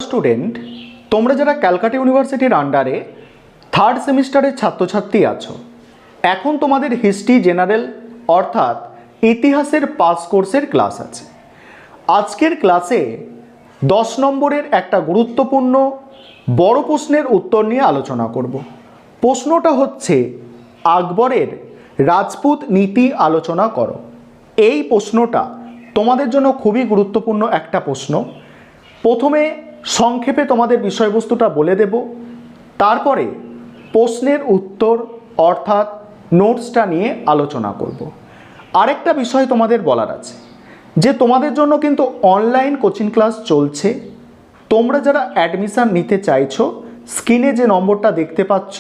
Student, তোমরা যারা ক্যালকাটা ইউনিভার্সিটির আন্ডারে থার্ড সেমিস্টারের ছাত্রছাত্রী আছো, এখন তোমাদের হিস্ট্রি জেনারেল অর্থাৎ ইতিহাসের পাস কোর্সের ক্লাস আছে। আজকের ক্লাসে 10 নম্বরের একটা গুরুত্বপূর্ণ বড় প্রশ্নের উত্তর নিয়ে আলোচনা করব। প্রশ্নটা হচ্ছে, আকবরের রাজপুত নীতি আলোচনা করো। এই প্রশ্নটা তোমাদের জন্য খুবই গুরুত্বপূর্ণ একটা প্রশ্ন। প্রথমে সংক্ষেপে তোমাদের বিষয়বস্তুটা বলে দেব, তারপরে প্রশ্নের উত্তর অর্থাৎ নোটসটা নিয়ে আলোচনা করব। আরেকটা বিষয় তোমাদের বলার আছে যে তোমাদের জন্য কিন্তু অনলাইন কোচিং ক্লাস চলছে। তোমরা যারা অ্যাডমিশান নিতে চাইছো, স্ক্রিনে যে নম্বরটা দেখতে পাচ্ছ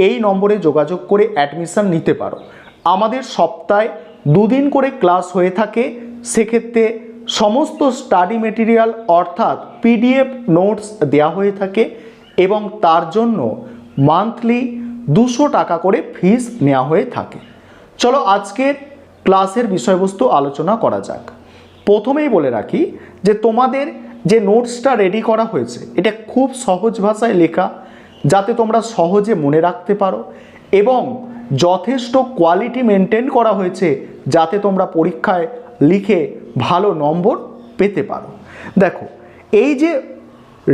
এই নম্বরে যোগাযোগ করে অ্যাডমিশান নিতে পারো। আমাদের সপ্তাহে 2 দিন করে ক্লাস হয়ে থাকে। সেক্ষেত্রে সমস্ত স্টাডি মেটেরিয়াল অর্থাৎ পিডিএফ নোটস দেওয়া হয়ে থাকে এবং তার জন্য মান্থলি 200 টাকা করে ফিস নেওয়া হয়ে থাকে। চলো আজকের ক্লাসের বিষয়বস্তু আলোচনা করা যাক। প্রথমেই বলে রাখি যে তোমাদের যে নোটসটা রেডি করা হয়েছে এটা খুব সহজ ভাষায় লেখা, যাতে তোমরা সহজে মনে রাখতে পারো, এবং যথেষ্ট কোয়ালিটি মেনটেন করা হয়েছে যাতে তোমরা পরীক্ষায় লিখে ভালো নম্বর পেতে পারো। দেখো, এই যে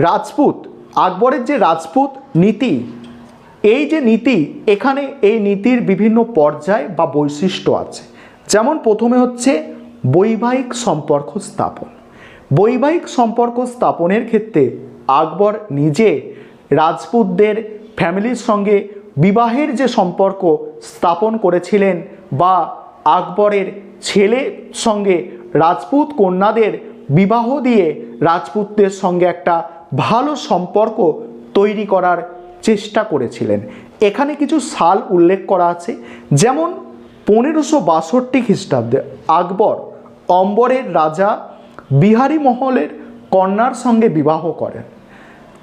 রাজপুত, আকবরের যে রাজপুত নীতি, এই যে নীতি, এখানে এই নীতির বিভিন্ন পর্যায় বা বৈশিষ্ট্য আছে। যেমন প্রথমে হচ্ছে বৈবাহিক সম্পর্ক স্থাপন। বৈবাহিক সম্পর্ক স্থাপনের ক্ষেত্রে আকবর নিজে রাজপুতদের ফ্যামিলির সঙ্গে বিবাহের যে সম্পর্ক স্থাপন করেছিলেন, বা আকবরের ছেলের সঙ্গে রাজপুত কন্যাদের বিবাহ দিয়ে রাজপুতদের সঙ্গে একটা ভালো সম্পর্ক তৈরি করার চেষ্টা করেছিলেন। এখানে কিছু সাল উল্লেখ করা আছে, যেমন 1562 খ্রিস্টাব্দে আকবর অম্বরের রাজা বিহারী মহলের কন্যার সঙ্গে বিবাহ করেন।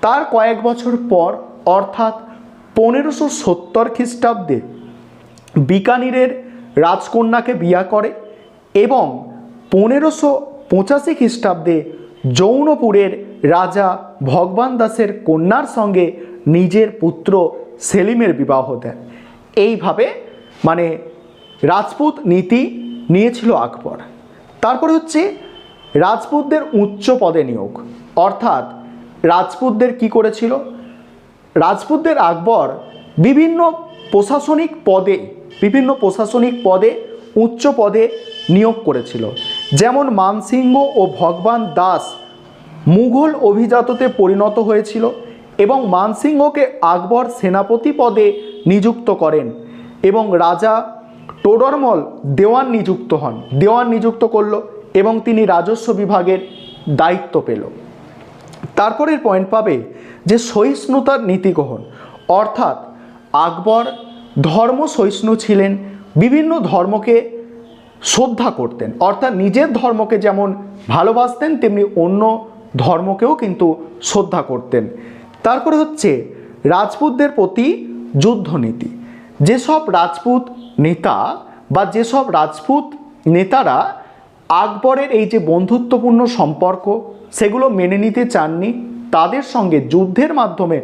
তার কয়েক বছর পর অর্থাৎ 1570 খ্রিস্টাব্দে বিকানিরের রাজকন্যাকে বিয়ে করে এবং 1585 খ্রিস্টাব্দে জৌনপুরের রাজা ভগবান দাসের কন্যার সঙ্গে নিজের পুত্র সেলিমের বিবাহ দেন। এইভাবে মানে রাজপুত নীতি নিয়েছিল আকবর। তারপরে হচ্ছে রাজপুতদের উচ্চ পদে নিয়োগ, অর্থাৎ রাজপুতদের কি করেছিল, রাজপুতদের আকবর বিভিন্ন প্রশাসনিক পদে উচ্চ পদে নিয়োগ করেছিল। যেমন মানসিংহ ও ভগবান দাস মুঘল অভিজাততে পরিণত হয়েছিল এবং মানসিংহকে আকবর সেনাপতি পদে নিযুক্ত করেন এবং রাজা টোডরমল দেওয়ান নিযুক্ত করল এবং তিনি রাজস্ব বিভাগের দায়িত্ব পেল। তারপরের পয়েন্ট পাবে যে সহিষ্ণুতার নীতি গ্রহণ, অর্থাৎ আকবর ধর্ম সহিষ্ণু ছিলেন, বিভিন্ন ধর্মকে শ্রদ্ধা করতেন, অর্থাৎ নিজের ধর্মকে যেমন ভালোবাসতেন তেমনি অন্য ধর্মকেও কিন্তু শ্রদ্ধা করতেন। তারপরে হচ্ছে রাজপুতদের প্রতি যুদ্ধনীতি। যেসব রাজপুত নেতা বা যেসব রাজপুত নেতারা আকবরের এই যে বন্ধুত্বপূর্ণ সম্পর্ক সেগুলো মেনে নিতে চাননি, তাদের সঙ্গে যুদ্ধের মাধ্যমে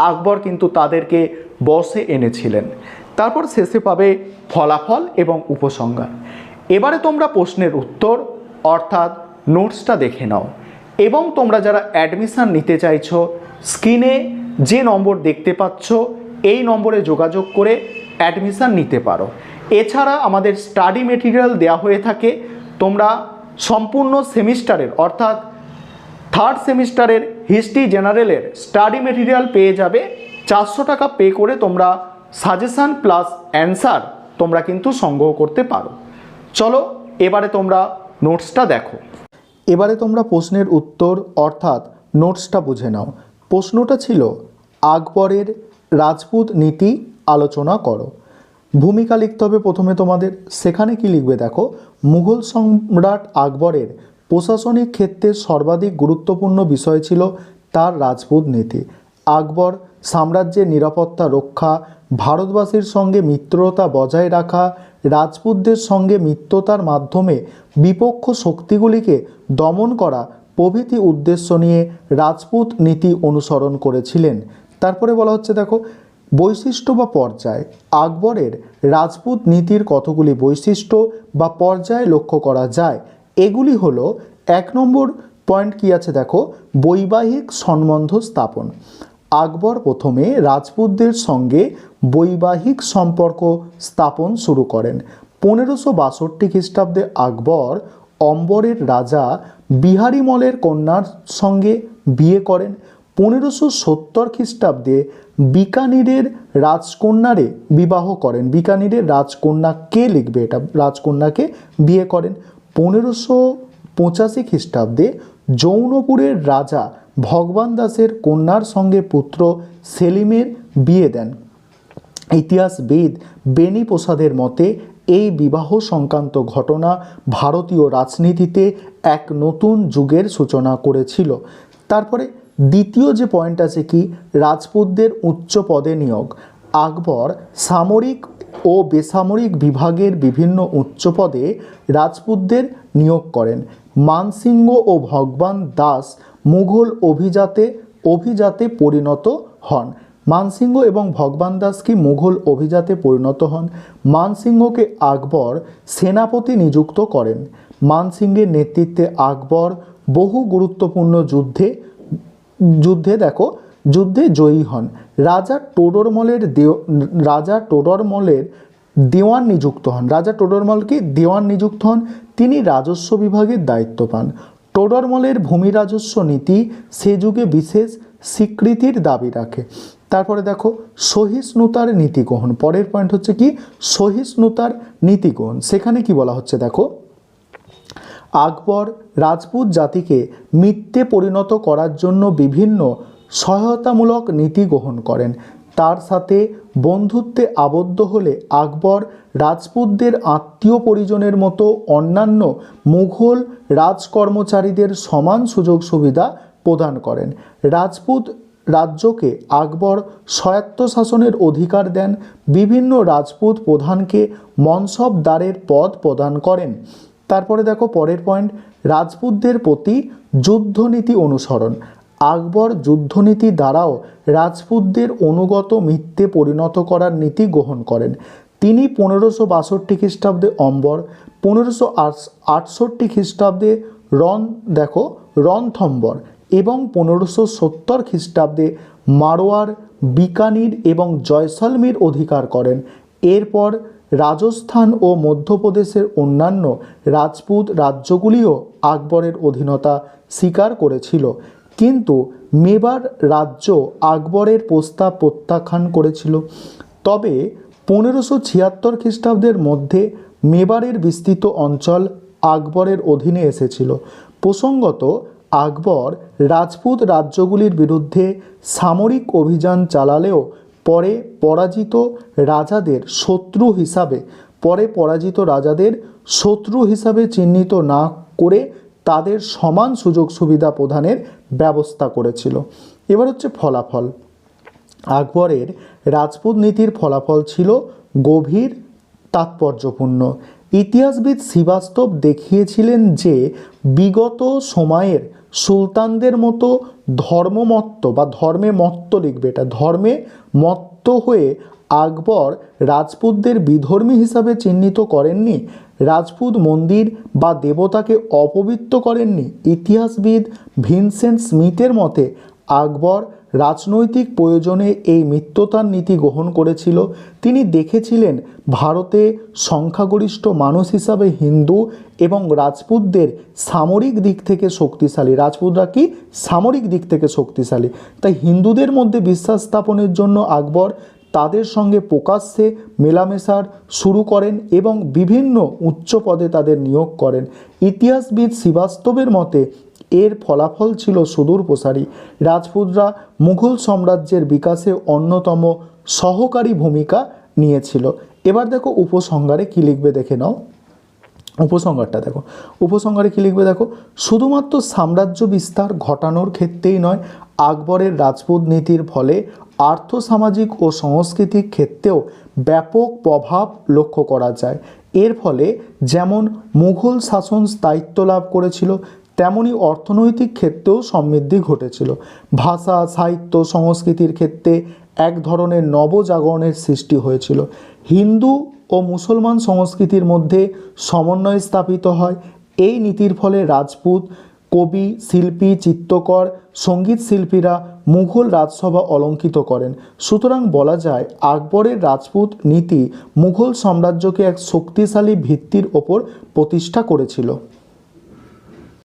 আকবর কিন্তু তাদেরকে বশে এনেছিলেন। তারপর শেষে পাবে ফলাফল এবং উপসংহার। এবারে তোমরা প্রশ্নের উত্তর অর্থাৎ নোটসটা দেখে নাও, এবং তোমরা যারা অ্যাডমিশান নিতে চাইছো, স্ক্রিনে যে নম্বর দেখতে পাচ্ছ এই নম্বরে যোগাযোগ করে অ্যাডমিশান নিতে পারো। এছাড়া আমাদের স্টাডি মেটেরিয়াল দেওয়া হয়ে থাকে। তোমরা সম্পূর্ণ সেমিস্টারের অর্থাৎ থার্ড সেমিস্টারের হিস্ট্রি জেনারেলের স্টাডি মেটেরিয়াল পেয়ে যাবে। 400 টাকা পে করে তোমরা সাজেশান প্লাস অ্যান্সার তোমরা কিন্তু সংগ্রহ করতে পারো। চলো এবারে তোমরা নোটসটা দেখো। এবারে তোমরা প্রশ্নের উত্তর অর্থাৎ নোটসটা বুঝে নাও। প্রশ্নটা ছিল, আকবরের রাজপুত নীতি আলোচনা করো। ভূমিকা লিখতে হবে প্রথমে তোমাদের। সেখানে কি লিখবে দেখো, মুঘল সম্রাট আকবরের প্রশাসনিক ক্ষেত্রে সর্বাধিক গুরুত্বপূর্ণ বিষয় ছিল তার রাজপুত নীতি। আকবর সাম্রাজ্যের নিরাপত্তা রক্ষা, ভারতবাসীর সঙ্গে মিত্রতা বজায় রাখা, রাজপুতদের সঙ্গে মিত্রতার মাধ্যমে বিপক্ষ শক্তিগুলিকে দমন করা প্রভৃতি উদ্দেশ্য নিয়ে রাজপুত নীতি অনুসরণ করেছিলেন। তারপরে বলা হচ্ছে দেখো বৈশিষ্ট্য বা পর্যায়। আকবরের রাজপুত নীতির কতগুলি বৈশিষ্ট্য বা পর্যায় লক্ষ্য করা যায়। এগুলি হলো 1 নম্বর পয়েন্ট কি আছে দেখো, বৈবাহিক সম্বন্ধ স্থাপন। আকবর প্রথমে রাজপুতদের সঙ্গে বৈবাহিক সম্পর্ক স্থাপন শুরু করেন। 1562 খ্রিস্টাব্দে আকবর অম্বরের রাজা বিহারীমলের কন্যার সঙ্গে বিয়ে করেন। 1570 খ্রিস্টাব্দে বিকানিরের রাজকন্যারে বিবাহ করেন। বিকানিরের রাজকন্যা কে লিখবে, এটা রাজকন্যাকে বিয়ে করেন। 1585 খ্রিস্টাব্দে জৌনপুরের রাজা ভগবান দাসের কন্যার সঙ্গে পুত্র সেলিমের বিয়ে দেন। ইতিহাসবিদ বেনি প্রসাদের মতে এই বিবাহ সংক্রান্ত ঘটনা ভারতীয় রাজনীতিতে এক নতুন যুগের সূচনা করেছিল। তারপরে দ্বিতীয় যে পয়েন্ট আছে কি, রাজপুতদের উচ্চ পদে নিয়োগ। আকবর সামরিক ও বেসামরিক বিভাগের বিভিন্ন উচ্চ পদে রাজপুতদের নিয়োগ করেন। মানসিংহ ও ভগবান দাস মুঘল অভিজাতে পরিণত হন। মানসিংহ এবং ভগবান দাস কি মুঘল অভিজাতে পরিণত হন। মানসিংহকে আকবর সেনাপতি নিযুক্ত করেন। মানসিংহের নেতৃত্বে আকবর বহু গুরুত্বপূর্ণ যুদ্ধে জয়ী হন। রাজা টোডরমলের দেওয়ান নিযুক্ত হন। রাজা টোডরমল কি দেওয়ান নিযুক্ত হন, তিনি রাজস্ব বিভাগের দায়িত্ব পান। টোডরমলের ভূমি রাজস্ব নীতি সে যুগে বিশেষ স্বীকৃতির দাবি রাখে। তারপরে দেখো সহিষ্ণুতার নীতি গ্রহণ। পরের পয়েন্ট হচ্ছে কি, সহিষ্ণুতার নীতি গ্রহণ। সেখানে কি বলা হচ্ছে দেখো, আকবর রাজপুত জাতিকে মিথ্যে পরিণত করার জন্য বিভিন্ন সহায়তামূলক নীতি গ্রহণ করেন। তার সাথে বন্ধুত্বে আবদ্ধ হলে আকবর রাজপুতদের আত্মীয় পরিজনের মতো অন্যান্য মুঘল রাজকর্মচারীদের সমান সুযোগ সুবিধা প্রদান করেন। রাজপুত রাজ্যকে আকবর স্বায়ত্তশাসনের অধিকার দেন। বিভিন্ন রাজপুত প্রধানকে মনসবদারের পদ প্রদান করেন। তারপরে দেখো পরের পয়েন্ট, রাজপুতদের প্রতি যুদ্ধনীতি অনুসরণ। আকবর যুদ্ধনীতি দ্বারাও রাজপুতদের অনুগত মিথ্যে পরিণত করার নীতি গ্রহণ করেন। তিনি 1562 খ্রিস্টাব্দে অম্বর, 1568 খ্রিস্টাব্দে রণথম্বর এবং 1570 খ্রিস্টাব্দে মারওয়ার, বিকানির এবং জয়সলমীর অধিকার করেন। এরপর রাজস্থান ও মধ্যপ্রদেশের অন্যান্য রাজপুত রাজ্যগুলিও আকবরের অধীনতা স্বীকার করেছিল, কিন্তু মেবার রাজ্য আকবরের প্রস্তাব প্রত্যাখ্যান করেছিল। তবে 1576 খ্রিস্টাব্দের মধ্যে মেবারের বিস্তৃত অঞ্চল আকবরের অধীনে এসেছিল। প্রসঙ্গত আকবর রাজপুত রাজ্যগুলির বিরুদ্ধে সামরিক অভিযান চালালেও পরে পরাজিত রাজাদের শত্রু হিসাবে চিহ্নিত না করে তাদের সমান সুযোগ সুবিধা প্রদানের ব্যবস্থা করেছিল। এবার হচ্ছে ফলাফল। আকবরের রাজপুত নীতির ফলাফল ছিল গভীর তাৎপর্যপূর্ণ। ইতিহাসবিদ শ্রীবাস্তব দেখিয়েছিলেন যে বিগত সময়ের সুলতানদের মতো ধর্মে মত্ত হয়ে আকবর রাজপুতদের বিধর্মী হিসাবে চিহ্নিত করেননি। রাজপুত মন্দির বা দেবতাকে অপবিত্র করেননি। ইতিহাসবিদ ভিনসেন্ট স্মিথের মতে আকবর রাজনৈতিক প্রয়োজনে এই মিত্রতার নীতি গ্রহণ করেছিল। তিনি দেখেছিলেন ভারতে সংখ্যাগরিষ্ঠ মানুষ হিসাবে হিন্দু এবং রাজপুতদের সামরিক দিক থেকে শক্তিশালী। রাজপুতরা কি সামরিক দিক থেকে শক্তিশালী, তাই হিন্দুদের মধ্যে বিশ্বাস স্থাপনের জন্য আকবর তাদের সঙ্গে প্রকাশ্যে মেলামেশার শুরু করেন এবং বিভিন্ন উচ্চ পদে তাদের নিয়োগ করেন। ইতিহাসবিদ শ্রীবাস্তবের মতে এর ফলাফল ছিল সুদূর প্রসারী। রাজপুতরা মুঘল সাম্রাজ্যের বিকাশে অন্যতম সহকারী ভূমিকা নিয়েছিল। এবার দেখো উপসংহারে কী লিখবে দেখে নাও। উপসংহারে কী লিখবে দেখো, শুধুমাত্র সাম্রাজ্য বিস্তার ঘটানোর ক্ষেত্রেই নয়, আকবরের রাজপুত নীতির ফলে আর্থসামাজিক ও সাংস্কৃতিক ক্ষেত্রেও ব্যাপক প্রভাব লক্ষ্য করা যায়। এর ফলে যেমন মুঘল শাসন স্থায়িত্ব লাভ করেছিল, তেমনি অর্থনৈতিক ক্ষেত্রেও সমৃদ্ধি ঘটেছিল। ভাষা, সাহিত্য, সংস্কৃতির ক্ষেত্রে এক ধরনের নবজাগরণের সৃষ্টি হয়েছিল। হিন্দু ও মুসলমান সংস্কৃতির মধ্যে সমন্বয় স্থাপিত হয়। এই নীতির ফলে রাজপুত কবি, শিল্পী, চিত্রকর, সঙ্গীত শিল্পীরা মুঘল রাজসভা অলঙ্কিত করেন। সুতরাং বলা যায় আকবরের রাজপুত নীতি মুঘল সাম্রাজ্যকে এক শক্তিশালী ভিত্তির ওপর প্রতিষ্ঠা করেছিল।